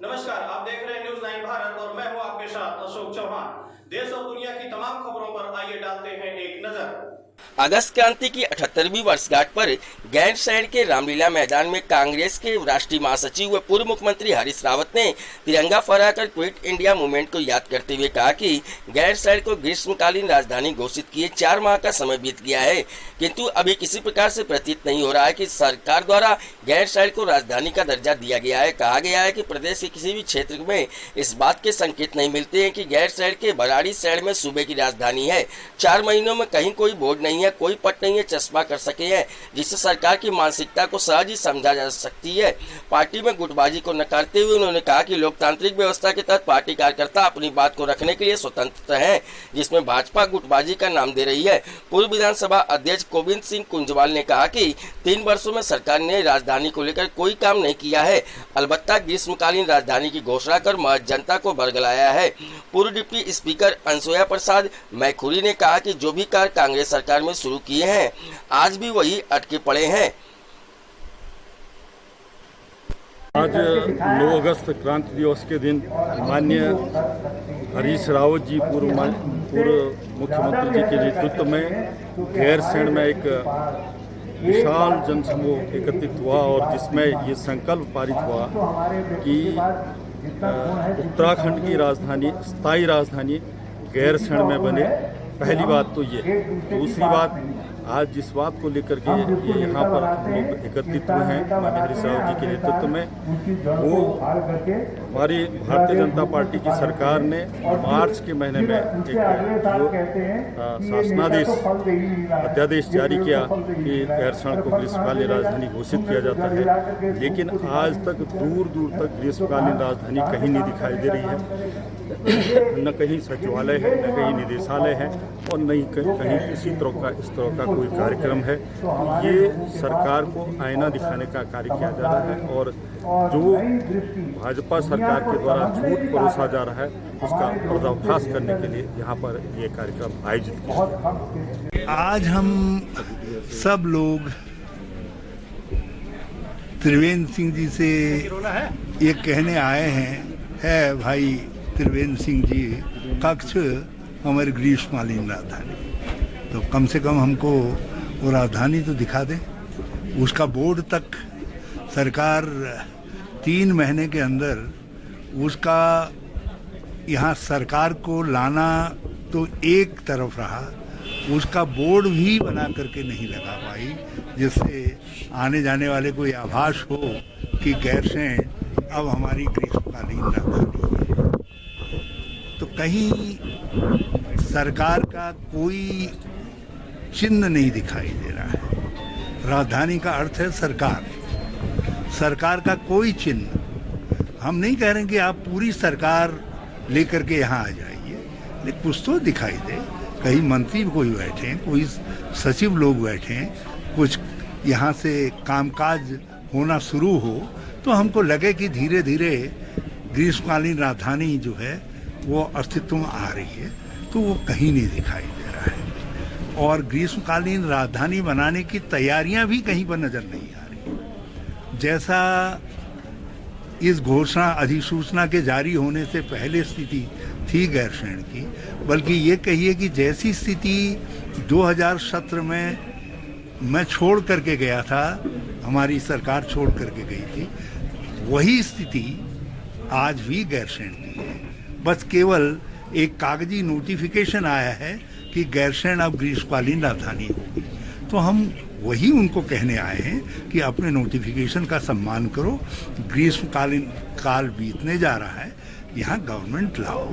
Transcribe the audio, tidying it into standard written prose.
नमस्कार, आप देख रहे हैं न्यूज़ 9 भारत और मैं हूं आपके साथ अशोक चौहान। देश और दुनिया की तमाम खबरों पर आइए डालते हैं एक नजर। अगस्त क्रांति की 78वीं वर्षगांठ पर गैरसैंण के रामलीला मैदान में कांग्रेस के राष्ट्रीय महासचिव व पूर्व मुख्यमंत्री हरीश रावत ने तिरंगा फहराकर क्विट इंडिया मूवमेंट को याद करते हुए कहा कि गैरसैंण को ग्रीष्मकालीन राजधानी घोषित किए 4 माह का समय बीत गया है, किंतु अभी किसी प्रकार से प्रतीत नहीं हो रहा है कि सरकार द्वारा गैरसैंण को राजधानी का दर्जा दिया गया है। कहा गया है कि प्रदेश के किसी भी क्षेत्र में इस बात के संकेत नहीं मिलते हैं कि गैरसैंण के भराड़ी शहर में सूबे की राजधानी है। 4 महीनों में कहीं कोई बोर्ड नहीं है, कोई पट नहीं है, चश्मा कर सके हैं, जिससे सरकार की मानसिकता को सहज ही समझा जा सकती है। पार्टी में गुटबाजी को नकारते हुए उन्होंने कहा कि लोकतांत्रिक व्यवस्था के तहत पार्टी कार्यकर्ता अपनी बात को रखने के लिए स्वतंत्र हैं, जिसमें भाजपा गुटबाजी का नाम दे रही है। पूर्व विधानसभा अध्यक्ष गोविंद सिंह कुंजवाल ने कहा कि 3 वर्षों में सरकार ने राजधानी को लेकर कोई काम नहीं किया है, अलबत्ता ग्रीष्मकालीन राजधानी की घोषणा कर महज जनता को बरगलाया है। पूर्व डिप्टी स्पीकर अंशुया प्रसाद मैखुरी ने कहा कि जो भी कार्य कांग्रेस सरकार में शुरू किए हैं आज भी वही अटके पड़े हैं। आज 9 अगस्त क्रांति दिवस के दिन माननीय हरीश रावत जी पूर्व मुख्यमंत्री जी के नेतृत्व में गैरसैंण में एक विशाल जनसमूह एकत्रित हुआ और जिसमें ये संकल्प पारित हुआ कि उत्तराखंड की राजधानी स्थायी राजधानी गैरसैंण में बने। पहली बात तो ये। दूसरी बात, आज जिस बात को लेकर के ये यहाँ पर लोग एकत्रित हुए हैं माननीय हरीश रावत जी के नेतृत्व में, वो हमारी भारतीय जनता पार्टी की सरकार ने मार्च के महीने में एक शासनादेश अध्यादेश जारी किया कि गैरसैंण को ग्रीष्मकालीन राजधानी घोषित किया जाता है, लेकिन आज तक दूर दूर तक ग्रीष्मकालीन राजधानी कहीं नहीं दिखाई दे रही है। न कहीं सचिवालय है, न कहीं निदेशालय है और न कहीं किसी इस तरह का कोई कार्यक्रम है। ये सरकार को आईना दिखाने का कार्य किया जा रहा है और जो भाजपा सरकार के द्वारा झूठ परोसा जा रहा है उसका पर्दाफाश करने के लिए यहाँ पर ये कार्यक्रम आयोजित किया। आज हम सब लोग त्रिवेंद्र सिंह जी से ये कहने आए हैं भाई त्रिवेंद्र सिंह जी, कक्ष हमारी ग्रीष्मकालीन राजधानी, तो कम से कम हमको वो राजधानी तो दिखा दे। उसका बोर्ड तक सरकार 3 महीने के अंदर उसका यहाँ सरकार को लाना तो एक तरफ रहा, उसका बोर्ड भी बना करके नहीं लगा पाई, जिससे आने जाने वाले को यह आभास हो कि गैरसैंण अब हमारी ग्रीष्मकालीन राजधानी है। तो कहीं सरकार का कोई चिन्ह नहीं दिखाई दे रहा है। राजधानी का अर्थ है सरकार, सरकार का कोई चिन्ह। हम नहीं कह रहे कि आप पूरी सरकार लेकर के यहाँ आ जाइए, लेकिन कुछ तो दिखाई दे। कहीं मंत्री कोई बैठे हैं, कोई सचिव लोग बैठे हैं, कुछ यहाँ से कामकाज होना शुरू हो तो हमको लगे कि धीरे धीरे ग्रीष्मकालीन राजधानी जो है वो अस्तित्व में आ रही है, तो वो कहीं नहीं दिखाई दे रहा है। और ग्रीष्मकालीन राजधानी बनाने की तैयारियां भी कहीं पर नजर नहीं आ रही। जैसा इस घोषणा अधिसूचना के जारी होने से पहले स्थिति थी गैरसैंण की, बल्कि ये कहिए कि जैसी स्थिति 2017 में मैं छोड़ करके गया था, हमारी सरकार छोड़ करके गई थी, वही स्थिति आज भी गैरसैंण की है। बस केवल एक कागजी नोटिफिकेशन आया है कि गैरसैंण अब ग्रीष्मकालीन राजधानी होगी, तो हम वही उनको कहने आए हैं कि अपने नोटिफिकेशन का सम्मान करो। ग्रीष्मकालीन काल बीतने जा रहा है, यहाँ गवर्नमेंट लाओ,